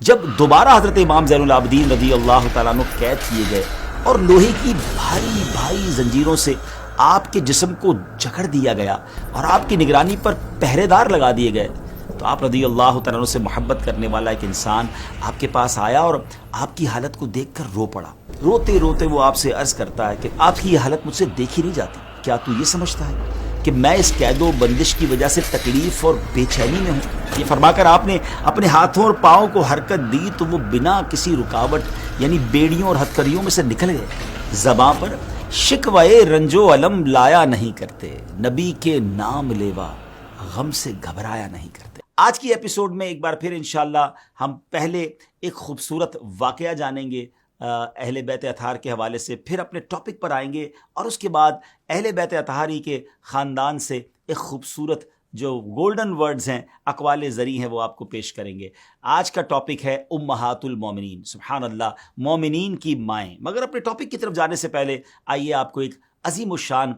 جب دوبارہ حضرت امام زین العابدین رضی اللہ تعالیٰ عنہ قید کیے گئے اور لوہے کی بھاری بھاری زنجیروں سے آپ کے جسم کو جکڑ دیا گیا اور آپ کی نگرانی پر پہرے دار لگا دیے گئے، تو آپ رضی اللہ تعالیٰ عنہ سے محبت کرنے والا ایک انسان آپ کے پاس آیا اور آپ کی حالت کو دیکھ کر رو پڑا۔ روتے روتے وہ آپ سے عرض کرتا ہے کہ آپ کی یہ حالت مجھ سے دیکھی نہیں جاتی، کیا تو یہ سمجھتا ہے کہ میں اس قید و بندش کی وجہ سے تکلیف اور بے چینی میں ہوں؟ یہ فرما کر آپ نے اپنے ہاتھوں اور پاؤں کو حرکت دی تو وہ بنا کسی رکاوٹ یعنی بیڑیوں اور ہتھکڑیوں میں سے نکل گئے۔ زباں پر شکوائے رنج و علم لایا نہیں کرتے، نبی کے نام لیوا غم سے گھبرایا نہیں کرتے۔ آج کی ایپیسوڈ میں ایک بار پھر انشاءاللہ ہم پہلے ایک خوبصورت واقعہ جانیں گے اہل بیت اطہار کے حوالے سے، پھر اپنے ٹاپک پر آئیں گے اور اس کے بعد اہل بیت اطہاری کے خاندان سے ایک خوبصورت جو گولڈن ورڈز ہیں، اقوال زری ہیں، وہ آپ کو پیش کریں گے۔ آج کا ٹاپک ہے امہات المومنین، سبحان اللہ، مومنین کی مائیں۔ مگر اپنے ٹاپک کی طرف جانے سے پہلے آئیے آپ کو ایک عظیم الشان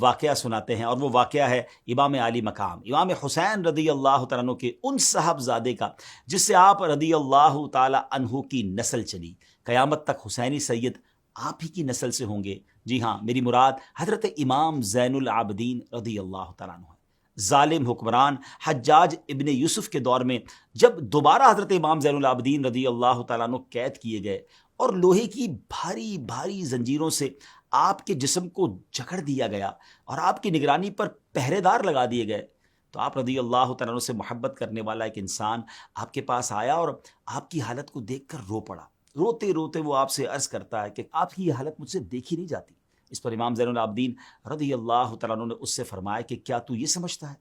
واقعہ سناتے ہیں، اور وہ واقعہ ہے امام علی مقام امام حسین رضی اللہ تعالیٰ عنہ کے ان صاحبزادے کا جس سے آپ رضی اللہ تعالیٰ عنہ کی نسل چلی۔ قیامت تک حسینی سید آپ ہی کی نسل سے ہوں گے۔ جی ہاں، میری مراد حضرت امام زین العابدین رضی اللہ تعالیٰ عنہ ہے۔ ظالم حکمران حجاج ابن یوسف کے دور میں جب دوبارہ حضرت امام زین العابدین رضی اللہ تعالیٰ عنہ قید کیے گئے اور لوہے کی بھاری بھاری زنجیروں سے آپ کے جسم کو جکڑ دیا گیا اور آپ کی نگرانی پر پہرے دار لگا دیے گئے، تو آپ رضی اللہ تعالیٰ عنہ سے محبت کرنے والا ایک انسان آپ کے پاس آیا اور آپ کی حالت کو دیکھ کر رو پڑا۔ روتے روتے وہ آپ سے عرض کرتا ہے کہ آپ کی یہ حالت مجھ سے دیکھی نہیں جاتی۔ اس پر امام زین العابدین رضی اللہ تعالیٰ عنہ نے اس سے فرمایا کہ کیا تو یہ سمجھتا ہے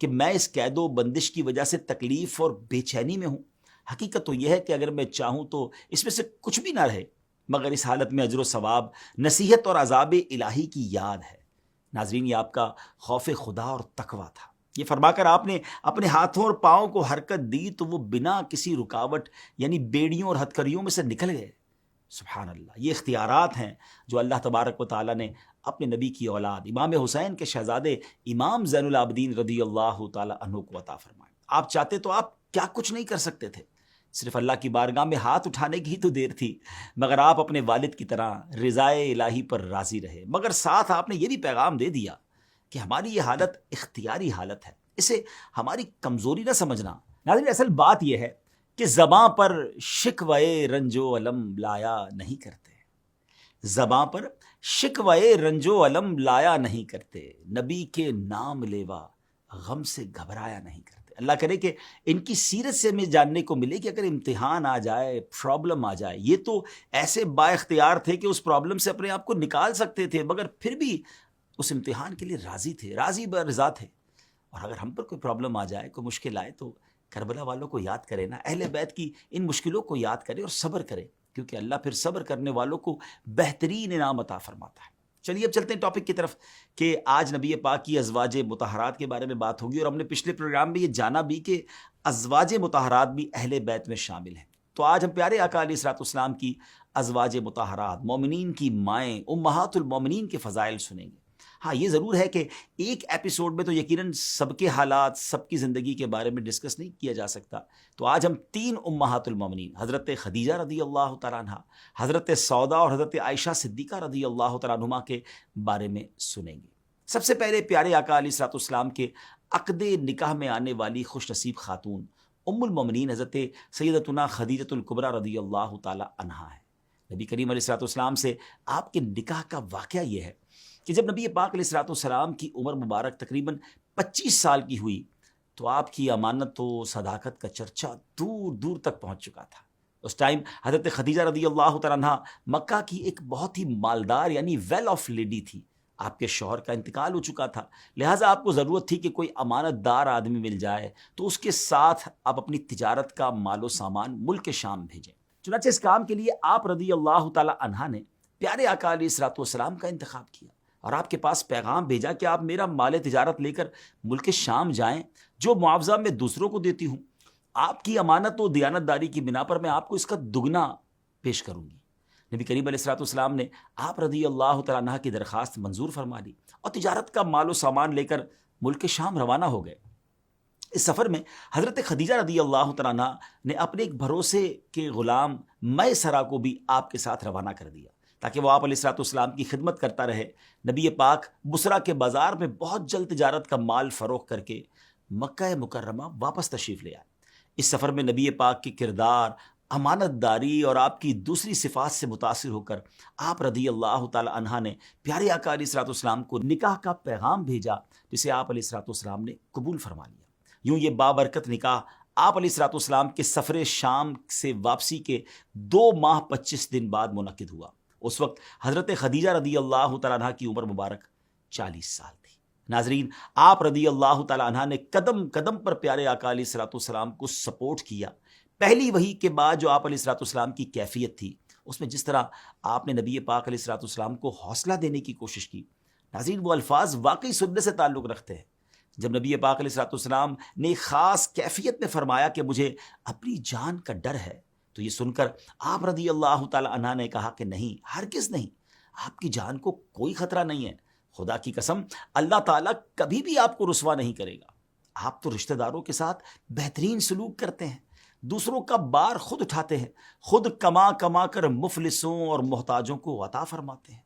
کہ میں اس قید و بندش کی وجہ سے تکلیف اور بے چینی میں ہوں؟ حقیقت تو یہ ہے کہ اگر میں چاہوں تو اس میں سے کچھ بھی نہ رہے، مگر اس حالت میں اجر و ثواب، نصیحت اور عذاب الہی کی یاد ہے۔ ناظرین، یہ آپ کا خوف خدا اور تقویٰ تھا۔ یہ فرما کر آپ نے اپنے ہاتھوں اور پاؤں کو حرکت دی تو وہ بنا کسی رکاوٹ یعنی بیڑیوں اور ہتھکڑیوں میں سے نکل گئے۔ سبحان اللہ، یہ اختیارات ہیں جو اللہ تبارک و تعالیٰ نے اپنے نبی کی اولاد امام حسین کے شہزادے امام زین العابدین رضی اللہ تعالیٰ عنہ کو عطا فرمائے۔ آپ چاہتے تو آپ کیا کچھ نہیں کر سکتے تھے، صرف اللہ کی بارگاہ میں ہاتھ اٹھانے کی ہی تو دیر تھی، مگر آپ اپنے والد کی طرح رضائے الہی پر راضی رہے۔ مگر ساتھ آپ نے یہ بھی پیغام دے دیا کہ ہماری یہ حالت اختیاری حالت ہے، اسے ہماری کمزوری نہ سمجھنا۔ ناظرین، اصل بات یہ ہے کہ زباں پر شکوائے رنج و علم لایا نہیں کرتے، زباں پر شکوائے رنج و علم لایا نہیں کرتے، نبی کے نام لیوا غم سے گھبرایا نہیں کرتے۔ اللہ کرے کہ ان کی سیرت سے ہمیں جاننے کو ملے کہ اگر امتحان آ جائے، پرابلم آ جائے، یہ تو ایسے با اختیار تھے کہ اس پرابلم سے اپنے آپ کو نکال سکتے تھے، مگر پھر بھی اس امتحان کے لیے راضی تھے، راضی برضا تھے۔ اور اگر ہم پر کوئی پرابلم آ جائے، کوئی مشکل آئے، تو کربلا والوں کو یاد کرے نا، اہل بیت کی ان مشکلوں کو یاد کرے اور صبر کرے، کیونکہ اللہ پھر صبر کرنے والوں کو بہترین انعام عطا فرماتا ہے۔ چلیے اب چلتے ہیں ٹاپک کی طرف کہ آج نبی پاک کی ازواج مطہرات کے بارے میں بات ہوگی، اور ہم نے پچھلے پروگرام میں یہ جانا بھی کہ ازواج مطہرات بھی اہل بیت میں شامل ہیں۔ تو آج ہم پیارے آقا علیہ الصلوۃ والسلام کی ازواج مطہرات، مومنین کی مائیں، امہات المومنین کے فضائل سنیں گے۔ ہاں، یہ ضرور ہے کہ ایک ایپیسوڈ میں تو یقیناً سب کے حالات، سب کی زندگی کے بارے میں ڈسکس نہیں کیا جا سکتا، تو آج ہم 3 امہات المومنین، حضرت خدیجہ رضی اللہ تعالیٰ عنہ، حضرت سودا اور حضرت عائشہ صدیقہ رضی اللہ تعالیٰ عنہما کے بارے میں سنیں گے۔ سب سے پہلے پیارے آقا علیہ الصلوۃ والسلام کے عقد نکاح میں آنے والی خوش نصیب خاتون ام المومنین حضرت سیدتنا خدیجۃ الکبریٰ رضی اللہ تعالیٰ عنہا ہے۔ نبی کریم علیہ الصلوۃ والسلام سے آپ کے نکاح کا واقعہ یہ ہے کہ جب نبی پاک علیہ الصلوۃ والسلام کی عمر مبارک تقریباً 25 سال کی ہوئی تو آپ کی امانت و صداقت کا چرچا دور دور تک پہنچ چکا تھا۔ اس ٹائم حضرت خدیجہ رضی اللہ تعالیٰ عنہ مکہ کی ایک بہت ہی مالدار یعنی ویل آف لیڈی تھی۔ آپ کے شوہر کا انتقال ہو چکا تھا، لہٰذا آپ کو ضرورت تھی کہ کوئی امانت دار آدمی مل جائے، تو اس کے ساتھ آپ اپنی تجارت کا مال و سامان ملک شام بھیجیں۔ چنانچہ اس کام کے لیے آپ رضی اللہ تعالیٰ عنہ نے پیارے آقا علیہ الصلوۃ والسلام کا انتخاب کیا اور آپ کے پاس پیغام بھیجا کہ آپ میرا مال تجارت لے کر ملک شام جائیں، جو معاوضہ میں دوسروں کو دیتی ہوں، آپ کی امانت و دیانت داری کی بنا پر میں آپ کو اس کا دگنا پیش کروں گی۔ نبی کریم علیہ الصلوۃ والسلام نے آپ رضی اللہ تعالیٰ عنہ کی درخواست منظور فرما لی اور تجارت کا مال و سامان لے کر ملک شام روانہ ہو گئے۔ اس سفر میں حضرت خدیجہ رضی اللہ تعالیٰ عنہ نے اپنے ایک بھروسے کے غلام میسرہ کو بھی آپ کے ساتھ روانہ کر دیا تاکہ وہ آپ علیہ الصلوۃ والسلام کی خدمت کرتا رہے۔ نبی پاک بصرہ کے بازار میں بہت جلد تجارت کا مال فروخت کر کے مکہ مکرمہ واپس تشریف لے آئے۔ اس سفر میں نبی پاک کی کردار، امانت داری اور آپ کی دوسری صفات سے متاثر ہو کر آپ رضی اللہ تعالی عنہ نے پیارے آقا علیہ الصلوۃ والسلام کو نکاح کا پیغام بھیجا، جسے آپ علیہ الصلوۃ والسلام نے قبول فرما لیا۔ یوں یہ بابرکت نکاح آپ علیہ الصلوۃ والسلام کے سفر شام سے واپسی کے 2 ماہ 25 دن بعد منعقد ہوا۔ اس وقت حضرت خدیجہ رضی اللہ تعالیٰ عنہ کی عمر مبارک 40 سال تھی۔ ناظرین، آپ رضی اللہ تعالیٰ عنہ نے قدم قدم پر پیارے آقا علیہ الصلوۃ والسلام کو سپورٹ کیا۔ پہلی وحی کے بعد جو آپ علیہ الصلوۃ والسلام کی کیفیت تھی، اس میں جس طرح آپ نے نبی پاک علیہ الصلوۃ والسلام کو حوصلہ دینے کی کوشش کی، ناظرین وہ الفاظ واقعی سننے سے تعلق رکھتے ہیں۔ جب نبی پاک علیہ الصلوۃ والسلام نے ایک خاص کیفیت میں فرمایا کہ مجھے اپنی جان کا ڈر ہے، تو یہ سن کر آپ رضی اللہ تعالی عنہ نے کہا کہ نہیں، ہرگز نہیں، آپ کی جان کو کوئی خطرہ نہیں ہے۔ خدا کی قسم، اللہ تعالیٰ کبھی بھی آپ کو رسوا نہیں کرے گا۔ آپ تو رشتہ داروں کے ساتھ بہترین سلوک کرتے ہیں، دوسروں کا بار خود اٹھاتے ہیں، خود کما کما کر مفلسوں اور محتاجوں کو عطا فرماتے ہیں،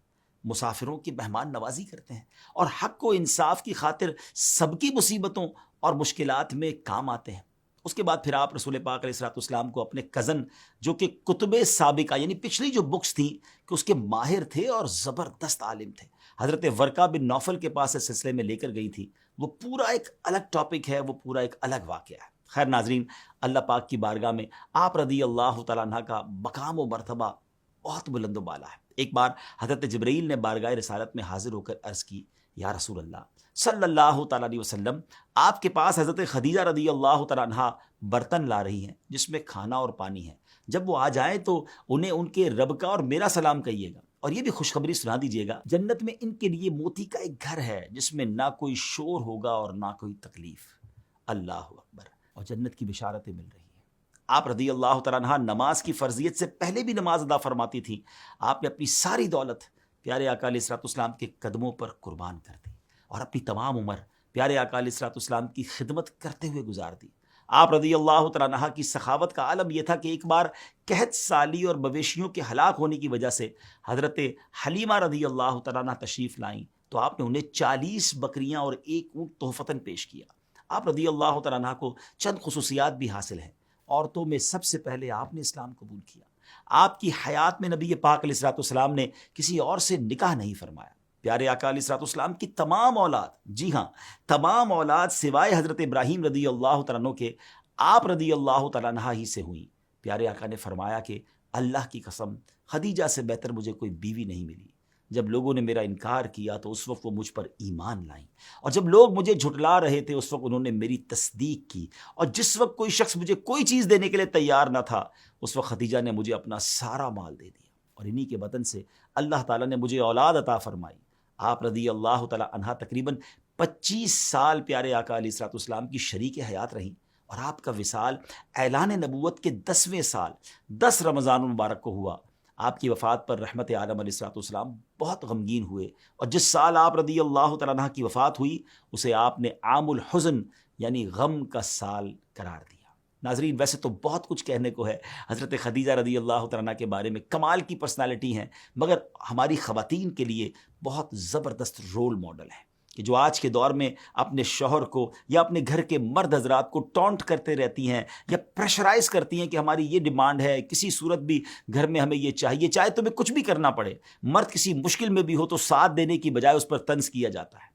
مسافروں کی مہمان نوازی کرتے ہیں، اور حق و انصاف کی خاطر سب کی مصیبتوں اور مشکلات میں کام آتے ہیں۔ اس کے بعد پھر آپ رسول پاک علیہ الصلوۃ والسلام کو اپنے کزن، جو کہ کتب سابقہ یعنی پچھلی جو بکس تھیں کہ اس کے ماہر تھے اور زبردست عالم تھے، حضرت ورقہ بن نوفل کے پاس اس سلسلے میں لے کر گئی تھی۔ وہ پورا ایک الگ ٹاپک ہے، وہ پورا ایک الگ واقعہ ہے۔ خیر ناظرین، اللہ پاک کی بارگاہ میں آپ رضی اللہ تعالیٰ عنہ کا مقام و مرتبہ بہت بلند و بالا ہے۔ ایک بار حضرت جبرائیل نے بارگاہ رسالت میں حاضر ہو کر عرض کی، یا رسول اللہ صلی اللہ تعالیٰ علیہ وسلم، آپ کے پاس حضرت خدیجہ رضی اللہ تعالیٰ عنہ برتن لا رہی ہیں جس میں کھانا اور پانی ہے، جب وہ آ جائیں تو انہیں ان کے رب کا اور میرا سلام کہیے گا، اور یہ بھی خوشخبری سنا دیجیے گا، جنت میں ان کے لیے موتی کا ایک گھر ہے جس میں نہ کوئی شور ہوگا اور نہ کوئی تکلیف۔ اللہ اکبر، اور جنت کی بشارتیں مل رہی ہیں۔ آپ رضی اللہ تعالیٰ عنہ نماز کی فرضیت سے پہلے بھی نماز ادا فرماتی تھی۔ آپ نے اپنی ساری دولت پیارے آقا علیہ الصلوۃ والسلام کے قدموں پر قربان کر دی، اور اپنی تمام عمر پیارے آقا علیہ الصلوۃ والسلام کی خدمت کرتے ہوئے گزار دی۔ آپ رضی اللہ تعالیٰ عنہ کی سخاوت کا عالم یہ تھا کہ ایک بار قحط سالی اور مویشیوں کے ہلاک ہونے کی وجہ سے حضرت حلیمہ رضی اللہ تعالیٰ عنہ تشریف لائیں تو آپ نے انہیں 40 بکریاں اور 1 اونٹ تحفتاً پیش کیا۔ آپ رضی اللہ تعالیٰ عنہ کو چند خصوصیات بھی حاصل ہیں۔ عورتوں میں سب سے پہلے آپ نے اسلام قبول کیا۔ آپ کی حیات میں نبی پاک علیہ الصلوۃ والسلام نے کسی اور سے نکاح نہیں فرمایا۔ پیارے آقا علیہ الصلوۃ والسلام کی تمام اولاد، جی ہاں تمام اولاد سوائے حضرت ابراہیم رضی اللہ تعالیٰ عنہ کے، آپ رضی اللہ تعالیٰ عنہ ہی سے ہوئیں۔ پیارے آقا نے فرمایا کہ اللہ کی قسم، خدیجہ سے بہتر مجھے کوئی بیوی نہیں ملی۔ جب لوگوں نے میرا انکار کیا تو اس وقت وہ مجھ پر ایمان لائیں، اور جب لوگ مجھے جھٹلا رہے تھے اس وقت انہوں نے میری تصدیق کی، اور جس وقت کوئی شخص مجھے کوئی چیز دینے کے لیے تیار نہ تھا اس وقت خدیجہ نے مجھے اپنا سارا مال دے دیا، اور انہی کے بدن سے اللہ تعالیٰ نے مجھے اولاد عطا فرمائی۔ آپ رضی اللہ تعالیٰ عنہ تقریباً 25 سال پیارے آقا علیہ الصلوۃ والسلام کی شریک حیات رہیں، اور آپ کا وصال اعلان نبوت کے 10ویں سال 10 رمضان المبارک کو ہوا۔ آپ کی وفات پر رحمت عالم علیہ الصلوۃ والسلام بہت غمگین ہوئے، اور جس سال آپ رضی اللہ تعالیٰ عنہ کی وفات ہوئی اسے آپ نے عام الحزن یعنی غم کا سال قرار دیا۔ ناظرین، ویسے تو بہت کچھ کہنے کو ہے حضرت خدیجہ رضی اللہ تعالیٰ عنہ کے بارے میں، کمال کی پرسنالٹی ہیں، مگر ہماری خواتین کے لیے بہت زبردست رول ماڈل ہیں کہ جو آج کے دور میں اپنے شوہر کو یا اپنے گھر کے مرد حضرات کو ٹونٹ کرتے رہتی ہیں یا پریشرائز کرتی ہیں کہ ہماری یہ ڈیمانڈ ہے، کسی صورت بھی گھر میں ہمیں یہ چاہیے، چاہے تمہیں کچھ بھی کرنا پڑے۔ مرد کسی مشکل میں بھی ہو تو ساتھ دینے کی بجائے اس پر طنز کیا جاتا ہے۔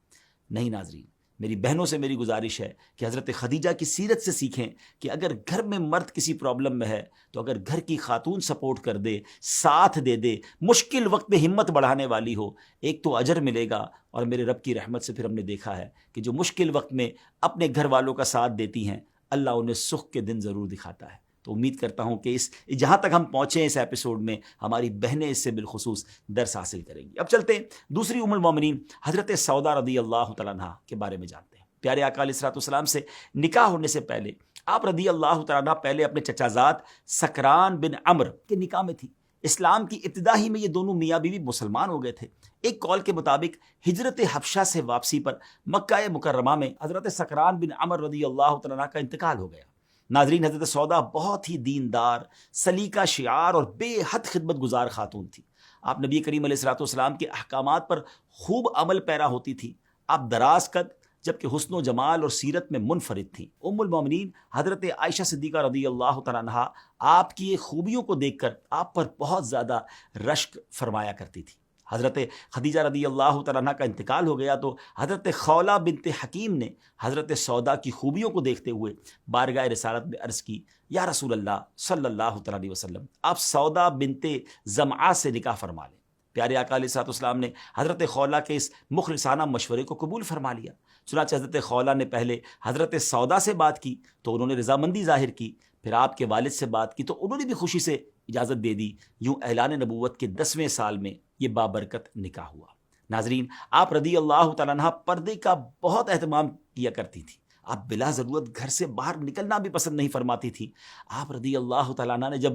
نہیں ناظرین، میری بہنوں سے میری گزارش ہے کہ حضرت خدیجہ کی سیرت سے سیکھیں کہ اگر گھر میں مرد کسی پرابلم میں ہے تو اگر گھر کی خاتون سپورٹ کر دے، ساتھ دے دے، مشکل وقت میں ہمت بڑھانے والی ہو، ایک تو اجر ملے گا، اور میرے رب کی رحمت سے پھر ہم نے دیکھا ہے کہ جو مشکل وقت میں اپنے گھر والوں کا ساتھ دیتی ہیں اللہ انہیں سکھ کے دن ضرور دکھاتا ہے۔ تو امید کرتا ہوں کہ جہاں تک ہم پہنچے اس ایپیسوڈ میں ہماری بہنیں اس سے بالخصوص درس حاصل کریں گی۔ اب چلتے ہیں دوسری ام المومنین حضرت سودا رضی اللہ تعالیٰ عنہ کے بارے میں جانتے ہیں۔ پیارے آقا علیہ الصلوۃ والسلام سے نکاح ہونے سے پہلے آپ رضی اللہ تعالیٰ عنہ پہلے اپنے چچا زاد سکران بن عمرو کے نکاح میں تھی۔ اسلام کی ابتدا ہی میں یہ دونوں میاں بیوی مسلمان ہو گئے تھے۔ ایک قول کے مطابق ہجرت حبشہ سے واپسی پر مکہ مکرمہ میں حضرت سکران بن عمر رضی اللہ تعالیٰ عنہ کا انتقال ہو گیا۔ ناظرین، حضرت سودا بہت ہی دیندار، سلیقہ شعار اور بے حد خدمت گزار خاتون تھی۔ آپ نبی کریم علیہ الصلوۃ والسلام کے احکامات پر خوب عمل پیرا ہوتی تھی۔ آپ دراز قد جبکہ حسن و جمال اور سیرت میں منفرد تھیں۔ ام المومنین حضرت عائشہ صدیقہ رضی اللہ تعالیٰ عنہا آپ کی خوبیوں کو دیکھ کر آپ پر بہت زیادہ رشک فرمایا کرتی تھی۔ حضرت خدیجہ رضی اللہ تعالیٰ عنہ کا انتقال ہو گیا تو حضرت خولہ بنت حکیم نے حضرت سودا کی خوبیوں کو دیکھتے ہوئے بارگاہ رسالت میں عرض کی، یا رسول اللہ صلی اللہ تعالیٰ علیہ وسلم، آپ سودا بنت زمعہ سے نکاح فرما لیں۔ پیارے آقا علیہ الصلوۃ والسلام نے حضرت خولہ کے اس مخلصانہ مشورے کو قبول فرما لیا۔ چنانچہ حضرت خولہ نے پہلے حضرت سودا سے بات کی تو انہوں نے رضامندی ظاہر کی، پھر آپ کے والد سے بات کی تو انہوں نے بھی خوشی سے اجازت دے دی۔ یوں اعلان نبوت کے 10ویں سال میں یہ بابرکت نکاح ہوا۔ ناظرین، آپ رضی اللہ تعالیٰ عنہ پردے کا بہت اہتمام کیا کرتی تھی۔ آپ بلا ضرورت گھر سے باہر نکلنا بھی پسند نہیں فرماتی تھی۔ آپ رضی اللہ تعالیٰ عنہ نے جب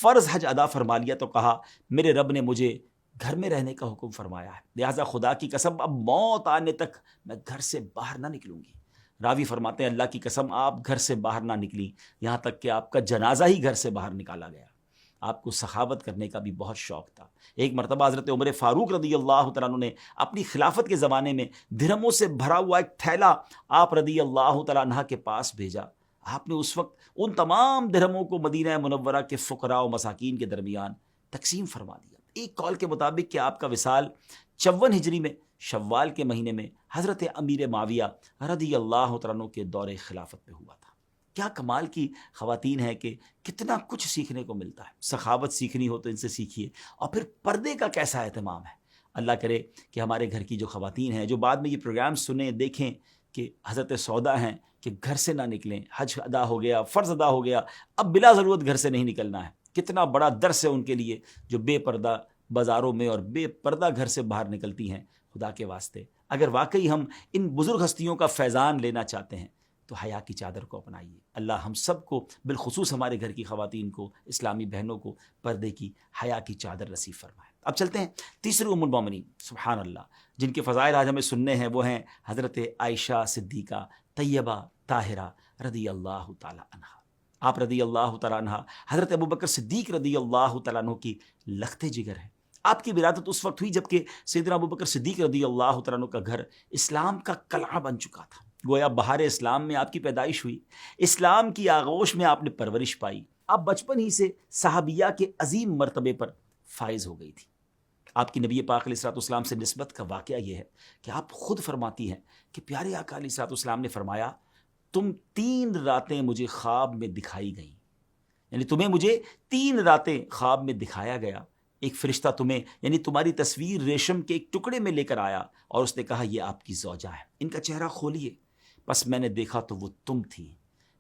فرض حج ادا فرما لیا تو کہا، میرے رب نے مجھے گھر میں رہنے کا حکم فرمایا ہے، لہٰذا خدا کی قسم اب موت آنے تک میں گھر سے باہر نہ نکلوں گی۔ راوی فرماتے ہیں، اللہ کی قسم آپ گھر سے باہر نہ نکلی، یہاں تک کہ آپ کا جنازہ ہی گھر سے باہر نکالا گیا۔ آپ کو سخاوت کرنے کا بھی بہت شوق تھا۔ ایک مرتبہ حضرت عمر فاروق رضی اللہ تعالیٰ عنہ نے اپنی خلافت کے زمانے میں درہموں سے بھرا ہوا ایک تھیلا آپ رضی اللہ تعالیٰ عنہ کے پاس بھیجا۔ آپ نے اس وقت ان تمام درہموں کو مدینہ منورہ کے فقراء و مساکین کے درمیان تقسیم فرما دیا۔ ایک قول کے مطابق کہ آپ کا وصال 54 ہجری میں شوال کے مہینے میں حضرت امیر معاویہ رضی اللہ تعالیٰ عنہ کے دور خلافت میں ہوا تھا۔ کیا کمال کی خواتین ہیں کہ کتنا کچھ سیکھنے کو ملتا ہے۔ سخاوت سیکھنی ہو تو ان سے سیکھیے، اور پھر پردے کا کیسا اہتمام ہے۔ اللہ کرے کہ ہمارے گھر کی جو خواتین ہیں جو بعد میں یہ پروگرام سنیں، دیکھیں کہ حضرت سودا ہیں کہ گھر سے نہ نکلیں، حج ادا ہو گیا، فرض ادا ہو گیا، اب بلا ضرورت گھر سے نہیں نکلنا ہے۔ کتنا بڑا درس ہے ان کے لیے جو بے پردہ بازاروں میں اور بے پردہ گھر سے باہر نکلتی ہیں۔ خدا کے واسطے اگر واقعی ہم ان بزرگ ہستیوں کا فیضان لینا چاہتے ہیں تو حیا کی چادر کو اپنائیے۔ اللہ ہم سب کو، بالخصوص ہمارے گھر کی خواتین کو، اسلامی بہنوں کو پردے کی، حیا کی چادر نصیب فرمائے۔ اب چلتے ہیں تیسری ام المومنین، سبحان اللہ، جن کے فضائل آج ہمیں سننے ہیں، وہ ہیں حضرت عائشہ صدیقہ طیبہ طاہرہ رضی اللہ تعالی عنہا۔ آپ رضی اللہ تعالیٰ عنہ حضرت ابوبکر صدیق رضی اللہ تعالیٰ عنہ کی لخت جگر ہیں۔ آپ کی ولادت اس وقت ہوئی جبکہ سیدنا ابوبکر صدیق رضی اللہ تعالیٰ عنہ کا گھر اسلام کا قلعہ بن چکا تھا۔ گویا بہار اسلام میں آپ کی پیدائش ہوئی، اسلام کی آغوش میں آپ نے پرورش پائی۔ آپ بچپن ہی سے صحابیہ کے عظیم مرتبے پر فائز ہو گئی تھی۔ آپ کی نبی پاک علیہ الصلوۃ والسلام سے نسبت کا واقعہ یہ ہے کہ آپ خود فرماتی ہیں کہ پیارے آقا علیہ الصلوۃ والسلام نے فرمایا، تم 3 راتیں مجھے خواب میں دکھائی گئیں، یعنی تمہیں مجھے 3 راتیں خواب میں دکھایا گیا۔ ایک فرشتہ تمہیں، یعنی تمہاری تصویر ریشم کے ایک ٹکڑے میں لے کر آیا اور اس نے کہا، یہ آپ کی زوجہ ہے، ان کا چہرہ کھولیے۔ بس میں نے دیکھا تو وہ تم تھی۔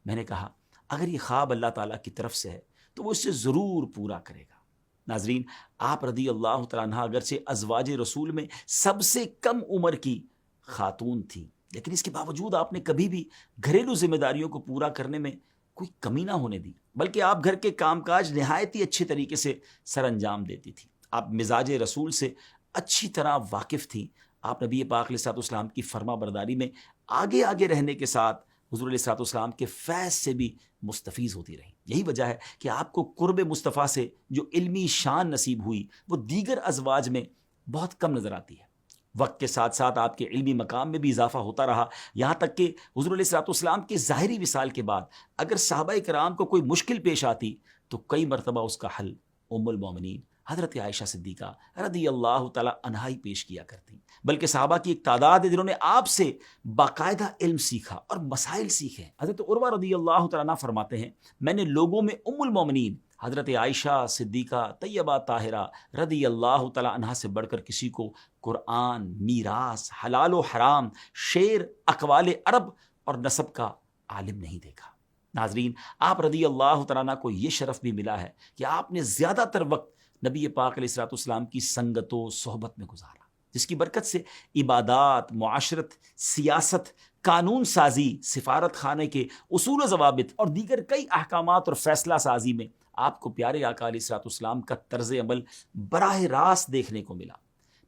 میں نے کہا، اگر یہ خواب اللہ تعالیٰ کی طرف سے ہے تو وہ اسے ضرور پورا کرے گا۔ ناظرین، آپ رضی اللہ تعالیٰ عنہ اگرچہ ازواج رسول میں سب سے کم عمر کی خاتون تھیں، لیکن اس کے باوجود آپ نے کبھی بھی گھریلو ذمہ داریوں کو پورا کرنے میں کوئی کمی نہ ہونے دی، بلکہ آپ گھر کے کام کاج نہایت ہی اچھے طریقے سے سر انجام دیتی تھی۔ آپ مزاج رسول سے اچھی طرح واقف تھیں۔ آپ نبی پاک علیہ الصلوۃ والسلام کی فرما برداری میں آگے رہنے کے ساتھ حضور علیہ الصلوۃ والسلام کے فیض سے بھی مستفیض ہوتی رہیں۔ یہی وجہ ہے کہ آپ کو قرب مصطفیٰ سے جو علمی شان نصیب ہوئی وہ دیگر ازواج میں بہت کم نظر آتی ہے۔ وقت کے ساتھ ساتھ آپ کے علمی مقام میں بھی اضافہ ہوتا رہا، یہاں تک کہ حضور علیہ الصلوۃ والسلام کے ظاہری وصال کے بعد اگر صحابہ کرام کو کوئی مشکل پیش آتی تو کئی مرتبہ اس کا حل ام المومنین حضرت عائشہ صدیقہ رضی اللہ تعالیٰ عنہا ہی پیش کیا کرتی، بلکہ صحابہ کی ایک تعداد ہے جنہوں نے آپ سے باقاعدہ علم سیکھا اور مسائل سیکھے۔ حضرت عروہ رضی اللہ تعالیٰ عنہ فرماتے ہیں، میں نے لوگوں میں ام المومنین حضرت عائشہ صدیقہ طیبہ طاہرہ رضی اللہ تعالیٰ عنہا سے بڑھ کر کسی کو قرآن، میراث، حلال و حرام، شعر، اقوال عرب اور نسب کا عالم نہیں دیکھا۔ ناظرین، آپ رضی اللہ تعالیٰ عنہ کو یہ شرف بھی ملا ہے کہ آپ نے زیادہ تر وقت نبی پاک علیہ الصلوۃ والسلام کی سنگت و صحبت میں گزارا، جس کی برکت سے عبادات، معاشرت، سیاست، قانون سازی، سفارت خانے کے اصول و ضوابط اور دیگر کئی احکامات اور فیصلہ سازی میں آپ کو پیارے آقا علیہ الصلوۃ والسلام کا طرز عمل براہ راست دیکھنے کو ملا۔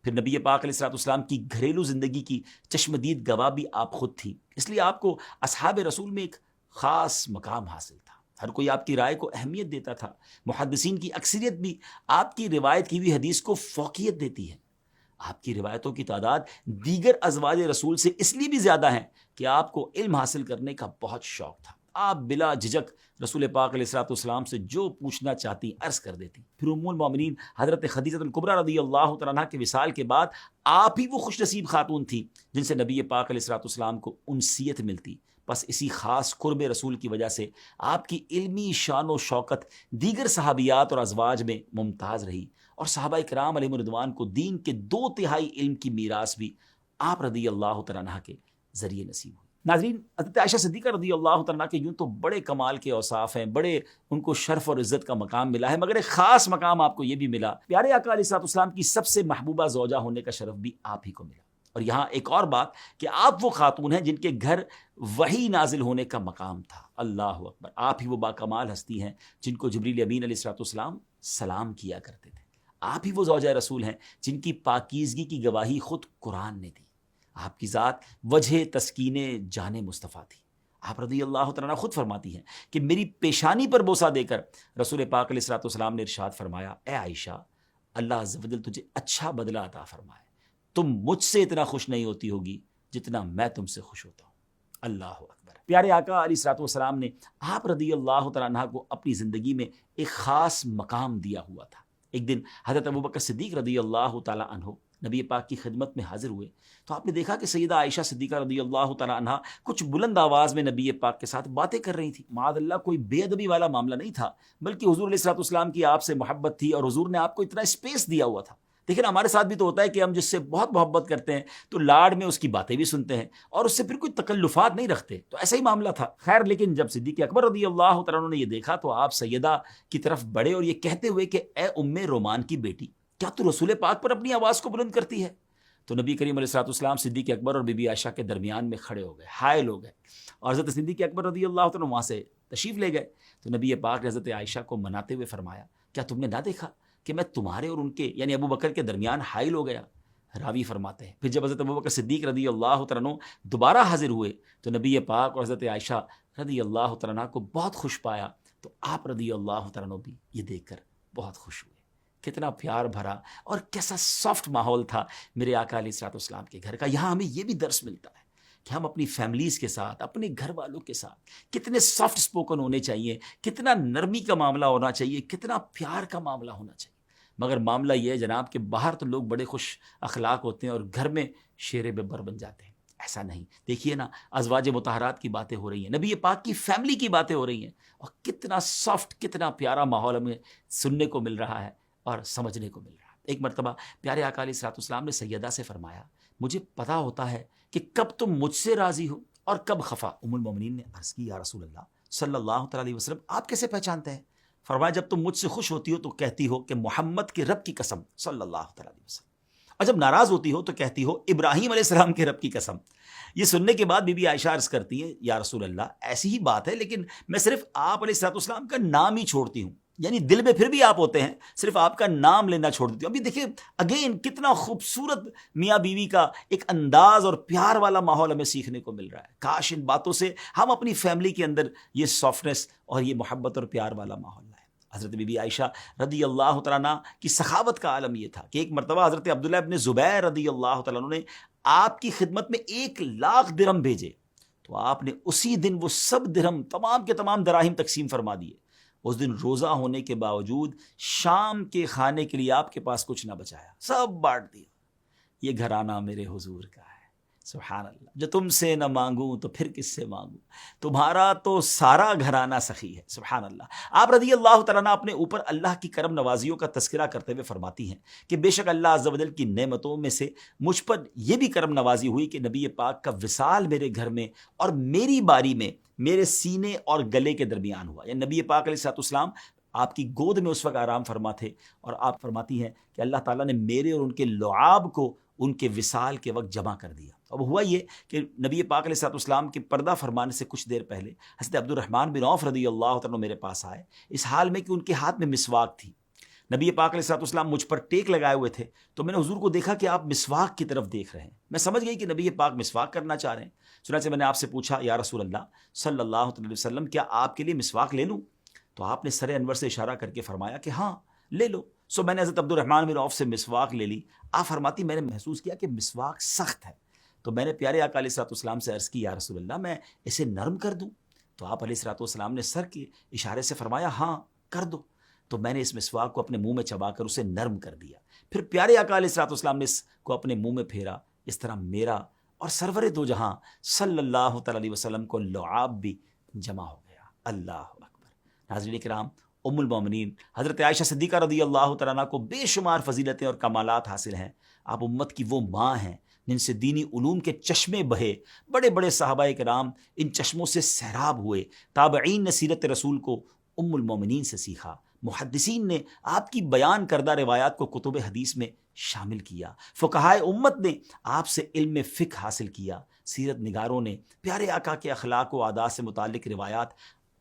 پھر نبی پاک علیہ الصلوۃ والسلام کی گھریلو زندگی کی چشمدید گواہ بھی آپ خود تھی، اس لیے آپ کو اصحاب رسول میں ایک خاص مقام حاصل تھا۔ ہر کوئی آپ کی رائے کو اہمیت دیتا تھا۔ محدثین کی اکثریت بھی آپ کی روایت کی ہوئی حدیث کو فوقیت دیتی ہے۔ آپ کی روایتوں کی تعداد دیگر ازواج رسول سے اس لیے بھی زیادہ ہیں کہ آپ کو علم حاصل کرنے کا بہت شوق تھا۔ آپ بلا جھجک رسول پاک علیہ الصلوۃ والسلام سے جو پوچھنا چاہتی عرض کر دیتی۔ پھر ام المومنین حضرت خدیجہ الکبریٰ رضی اللہ تعالیٰ عنہا کے وصال کے بعد آپ ہی وہ خوش نصیب خاتون تھی جن سے نبی پاک علیہ الصلوۃ والسلام کو انسیت ملتی۔ بس اسی خاص قرب رسول کی وجہ سے آپ کی علمی شان و شوکت دیگر صحابیات اور ازواج میں ممتاز رہی، اور صحابہ کرام علیہم رضوان کو دین کے 2/3 علم کی میراث بھی آپ رضی اللہ تعالیٰ عنہ کے ذریعے نصیب ہوئی۔ ناظرین، حضرت عائشہ صدیقہ رضی اللہ تعالیٰ عنہ کے یوں تو بڑے کمال کے اوصاف ہیں، بڑے ان کو شرف اور عزت کا مقام ملا ہے، مگر ایک خاص مقام آپ کو یہ بھی ملا، پیارے آقا علیہ الصلوۃ والسلام کی سب سے محبوبہ زوجہ ہونے کا شرف بھی آپ ہی کو ملا۔ اور یہاں ایک اور بات کہ آپ وہ خاتون ہیں جن کے گھر وحی نازل ہونے کا مقام تھا۔ اللہ اکبر، آپ ہی وہ باکمال ہستی ہیں جن کو جبریل امین علیہ الصلوۃ والسلام سلام کیا کرتے تھے۔ آپ ہی وہ زوجہ رسول ہیں جن کی پاکیزگی کی گواہی خود قرآن نے دی۔ آپ کی ذات وجہ تسکین جان مصطفیٰ تھی۔ آپ رضی اللہ تعالیٰ عنہ خود فرماتی ہیں کہ میری پیشانی پر بوسہ دے کر رسول پاک علیہ الصلوۃ والسلام نے ارشاد فرمایا، اے عائشہ، اللہ عز و جل تجھے اچھا بدلہ عطا فرمائے، تم مجھ سے اتنا خوش نہیں ہوتی ہوگی جتنا میں تم سے خوش ہوتا ہوں۔ اللہ اکبر۔ پیارے آقا علیہ الصلوۃ والسلام نے آپ رضی اللہ تعالیٰ عنہ کو اپنی زندگی میں ایک خاص مقام دیا ہوا تھا۔ ایک دن حضرت ابوبکر صدیق رضی اللہ تعالیٰ عنہ نبی پاک کی خدمت میں حاضر ہوئے تو آپ نے دیکھا کہ سیدہ عائشہ صدیقہ رضی اللہ تعالیٰ عنہ کچھ بلند آواز میں نبی پاک کے ساتھ باتیں کر رہی تھی۔ معاذ اللہ، کوئی بے ادبی والا معاملہ نہیں تھا، بلکہ حضور علیہ الصلوۃ والسلام کی آپ سے محبت تھی، اور حضور نے آپ کو اتنا اسپیس دیا ہوا تھا۔ دیکھیں، ہمارے ساتھ بھی تو ہوتا ہے کہ ہم جس سے بہت محبت کرتے ہیں تو لاڈ میں اس کی باتیں بھی سنتے ہیں اور اس سے پھر کوئی تکلفات نہیں رکھتے، تو ایسا ہی معاملہ تھا۔ خیر، لیکن جب صدیق اکبر رضی اللہ تعالیٰ عنہ نے یہ دیکھا تو آپ سیدہ کی طرف بڑھے اور یہ کہتے ہوئے کہ اے ام رومان کی بیٹی، کیا تو رسول پاک پر اپنی آواز کو بلند کرتی ہے؟ تو نبی کریم علیہ الصلوۃ والسلام صدیق اکبر اور بی بی عائشہ کے درمیان میں کھڑے ہو گئے، حائل ہو گئے، اور حضرت صدیق اکبر رضی اللہ تعالیٰ وہاں سے تشریف لے گئے۔ تو نبی پاک نے حضرت عائشہ کو مناتے ہوئے فرمایا، کیا تم نے نہ دیکھا کہ میں تمہارے اور ان کے یعنی ابو بکر کے درمیان حائل ہو گیا؟ راوی فرماتے ہیں پھر جب حضرت ابو بکر صدیق رضی اللہ تعالیٰ دوبارہ حاضر ہوئے تو نبی پاک اور حضرت عائشہ رضی اللہ تعالیٰ کو بہت خوش پایا، تو آپ رضی اللہ تعالیٰ بھی یہ دیکھ کر بہت خوش ہوئے۔ کتنا پیار بھرا اور کیسا سافٹ ماحول تھا میرے آقا علیہ الصلوۃ والسلام کے گھر کا۔ یہاں ہمیں یہ بھی درس ملتا ہے کہ ہم اپنی فیملیز کے ساتھ، اپنے گھر والوں کے ساتھ کتنے سافٹ سپوکن ہونے چاہیے، کتنا نرمی کا معاملہ ہونا چاہیے، کتنا پیار کا معاملہ ہونا چاہیے۔ مگر معاملہ یہ ہے جناب کہ باہر تو لوگ بڑے خوش اخلاق ہوتے ہیں اور گھر میں شیر ببر بن جاتے ہیں۔ ایسا نہیں، دیکھیے نا، ازواج مطہرات کی باتیں ہو رہی ہیں، نبی پاک کی فیملی کی باتیں ہو رہی ہیں، اور کتنا سافٹ، کتنا پیارا ماحول ہمیں سننے کو مل رہا ہے اور سمجھنے کو مل رہا ہے۔ ایک مرتبہ پیارے آقا علیہ الصلوۃ والسلام نے سیدہ سے فرمایا، مجھے پتا ہوتا ہے کہ کب تم مجھ سے راضی ہو اور کب خفا۔ ام المومنین نے عرض کی، یا رسول اللہ صلی اللہ تعالیٰ علیہ وسلم، آپ کیسے پہچانتے ہیں؟ فرمایا، جب تم مجھ سے خوش ہوتی ہو تو کہتی ہو کہ محمد کے رب کی قسم صلی اللہ تعالیٰ علیہ وسلم، اور جب ناراض ہوتی ہو تو کہتی ہو ابراہیم علیہ السلام کے رب کی قسم۔ یہ سننے کے بعد بی بی عائشہ عرض کرتی ہیں، یا رسول اللہ ایسی ہی بات ہے، لیکن میں صرف آپ علیہ الصلوۃ والسلام کا نام ہی چھوڑتی ہوں، یعنی دل میں پھر بھی آپ ہوتے ہیں، صرف آپ کا نام لینا چھوڑ دیتی ہوں۔ ابھی دیکھیں اگین کتنا خوبصورت میاں بیوی کا ایک انداز اور پیار والا ماحول ہمیں سیکھنے کو مل رہا ہے۔ کاش ان باتوں سے ہم اپنی فیملی کے اندر یہ سافٹنس اور یہ محبت اور پیار والا ماحول لائیں۔ حضرت بی بی عائشہ رضی اللہ تعالیٰ عنہ کی سخاوت کا عالم یہ تھا کہ ایک مرتبہ حضرت عبداللہ ابن زبیر رضی اللہ تعالیٰ عنہ نے آپ کی خدمت میں 1,00,000 درہم بھیجے، تو آپ نے اسی دن وہ سب درہم تمام کے تمام دراہم تقسیم فرما دیے۔ اس دن روزہ ہونے کے باوجود شام کے کھانے کے لیے آپ کے پاس کچھ نہ بچایا، سب بانٹ دیا۔ یہ گھرانہ میرے حضور کا ہے، سبحان اللہ، جو تم سے نہ مانگوں تو پھر کس سے مانگوں، تمہارا تو سارا گھرانہ سخی ہے، سبحان اللہ۔ آپ رضی اللہ تعالیٰ اپنے اوپر اللہ کی کرم نوازیوں کا تذکرہ کرتے ہوئے فرماتی ہیں کہ بے شک اللہ عز و جل کی نعمتوں میں سے مجھ پر یہ بھی کرم نوازی ہوئی کہ نبی پاک کا وصال میرے گھر میں اور میری باری میں میرے سینے اور گلے کے درمیان ہوا، یعنی نبی پاک علیہ الصلوۃ والسلام آپ کی گود میں اس وقت آرام فرما تھے، اور آپ فرماتی ہیں کہ اللہ تعالیٰ نے میرے اور ان کے لعاب کو ان کے وصال کے وقت جمع کر دیا، اب ہوا یہ کہ نبی پاک علیہ الصلوۃ والسلام کے پردہ فرمانے سے کچھ دیر پہلے حضرت عبد الرحمن بن عوف رضی اللہ تعالیٰ میرے پاس آئے، اس حال میں کہ ان کے ہاتھ میں مسواک تھی۔ نبی پاک علیہ الصلوۃ والسلام مجھ پر ٹیک لگائے ہوئے تھے، تو میں نے حضور کو دیکھا کہ آپ مسواک کی طرف دیکھ رہے ہیں۔ میں سمجھ گئی کہ نبی پاک مسواک کرنا چاہ رہے ہیں، چنانچہ میں نے آپ سے پوچھا یا رسول اللہ صلی اللہ علیہ وسلم کیا آپ کے لیے مسواک لے لوں؟ تو آپ نے سر انور سے اشارہ کر کے فرمایا کہ ہاں لے لو۔ سو میں نے حضرت عبد الرحمن بن عوف سے مسواک لے لی۔ آپ فرماتی میں نے محسوس کیا کہ مسواک سخت ہے، تو میں نے پیارے آقا علیہ الصلوۃ والسلام سے عرض کی یا رسول اللہ میں اسے نرم کر دوں؟ تو آپ علیہ الصلوۃ والسلام نے سر کے اشارے سے فرمایا ہاں کر دو۔ تو میں نے اس مسواک کو اپنے منہ میں چبا کر اسے نرم کر دیا۔ پھر پیارے آقا علیہ الصلوۃ والسلام نے اس کو اپنے منہ میں پھیرا۔ اس طرح میرا اور سرور دو جہاں صلی اللہ تعالی علیہ وسلم کو لعاب بھی جمع ہو گیا۔ اللہ اکبر۔ ناظرین کرام، ام المومنین حضرت عائشہ صدیقہ رضی اللہ تعالیٰ عنہ کو بے شمار فضیلتیں اور کمالات حاصل ہیں۔ آپ امت کی وہ ماں ہیں جن سے دینی علوم کے چشمے بہے، بڑے بڑے صحابہ کرام ان چشموں سے سیراب ہوئے۔ تابعین نے سیرت رسول کو ام المومنین سے سیکھا، محدثین نے آپ کی بیان کردہ روایات کو کتب حدیث میں شامل کیا، فقہائے امت نے آپ سے علم فقہ حاصل کیا، سیرت نگاروں نے پیارے آقا کے اخلاق و عادات سے متعلق روایات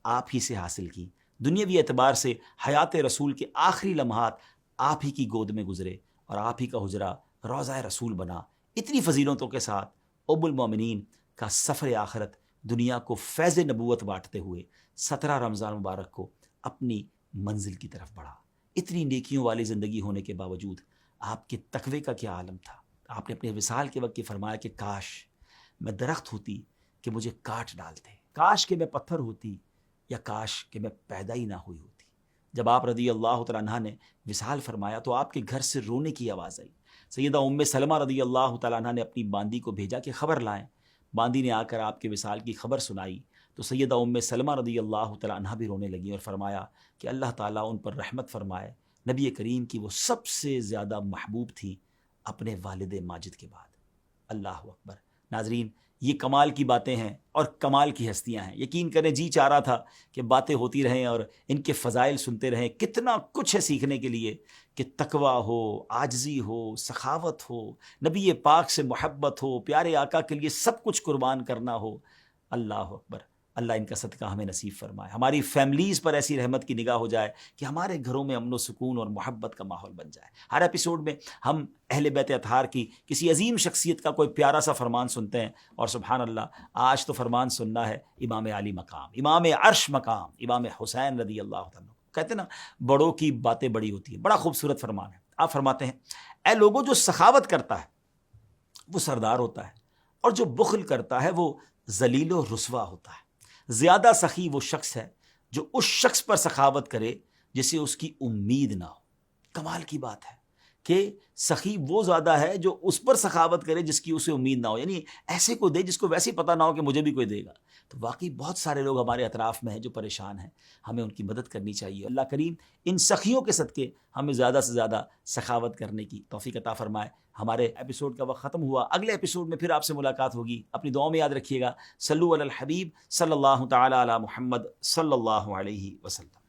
آپ ہی سے حاصل کی۔ دنیاوی اعتبار سے حیات رسول کے آخری لمحات آپ ہی کی گود میں گزرے اور آپ ہی کا حجرہ روضہ رسول بنا۔ اتنی فضیلتوں کے ساتھ ام المومنین کا سفر آخرت دنیا کو فیض نبوت بانٹتے ہوئے 17 رمضان مبارک کو اپنی منزل کی طرف بڑھا۔ اتنی نیکیوں والی زندگی ہونے کے باوجود آپ کے تقوی کا کیا عالم تھا۔ آپ نے اپنے وصال کے وقت یہ فرمایا کہ کاش میں درخت ہوتی کہ مجھے کاٹ ڈالتے، کاش کہ میں پتھر ہوتی یا کاش کہ میں پیدا ہی نہ ہوئی ہوتی۔ جب آپ رضی اللہ تعالیٰ عنہ نے وصال فرمایا تو آپ کے گھر سے رونے کی آواز آئی۔ سیدہ ام سلمہ رضی اللہ تعالیٰ عنہ نے اپنی باندی کو بھیجا کہ خبر لائیں۔ باندی نے آ کر آپ کے وصال کی خبر سنائی تو سیدہ ام سلمہ رضی اللہ تعالیٰ عنہ بھی رونے لگیں اور فرمایا کہ اللہ تعالیٰ ان پر رحمت فرمائے، نبی کریم کی وہ سب سے زیادہ محبوب تھی اپنے والد ماجد کے بعد۔ اللہ اکبر۔ ناظرین، یہ کمال کی باتیں ہیں اور کمال کی ہستیاں ہیں۔ یقین کریں جی چاہ رہا تھا کہ باتیں ہوتی رہیں اور ان کے فضائل سنتے رہیں۔ کتنا کچھ ہے سیکھنے کے لیے کہ تقویٰ ہو، عاجزی ہو، سخاوت ہو، نبی پاک سے محبت ہو، پیارے آقا کے لیے سب کچھ قربان کرنا ہو۔ اللہ اکبر۔ اللہ ان کا صدقہ ہمیں نصیب فرمائے، ہماری فیملیز پر ایسی رحمت کی نگاہ ہو جائے کہ ہمارے گھروں میں امن و سکون اور محبت کا ماحول بن جائے۔ ہر ایپیسوڈ میں ہم اہل بیت اطہار کی کسی عظیم شخصیت کا کوئی پیارا سا فرمان سنتے ہیں، اور سبحان اللہ آج تو فرمان سننا ہے امام علی مقام، امام عرش مقام، امام حسین رضی اللہ عنہ۔ کہتے ہیں نا بڑوں کی باتیں بڑی ہوتی ہیں، بڑا خوبصورت فرمان ہے۔ آپ فرماتے ہیں اے لوگوں، جو سخاوت کرتا ہے وہ سردار ہوتا ہے، اور جو بخل کرتا ہے وہ ذلیل و رسوا ہوتا ہے۔ زیادہ سخی وہ شخص ہے جو اس شخص پر سخاوت کرے جسے اس کی امید نہ ہو۔ کمال کی بات ہے کہ سخی وہ زیادہ ہے جو اس پر سخاوت کرے جس کی اسے امید نہ ہو، یعنی ایسے کو دے جس کو ویسے ہی پتہ نہ ہو کہ مجھے بھی کوئی دے گا۔ تو واقعی بہت سارے لوگ ہمارے اطراف میں ہیں جو پریشان ہیں، ہمیں ان کی مدد کرنی چاہیے۔ اللہ کریم ان سخیوں کے صدقے ہمیں زیادہ سے زیادہ سخاوت کرنے کی توفیق عطا فرمائے۔ ہمارے ایپیسوڈ کا وقت ختم ہوا، اگلے ایپیسوڈ میں پھر آپ سے ملاقات ہوگی۔ اپنی دعاؤں میں یاد رکھیے گا، صلو علی الحبیب صلی اللہ تعالی علی محمد صلی اللہ علیہ وسلم۔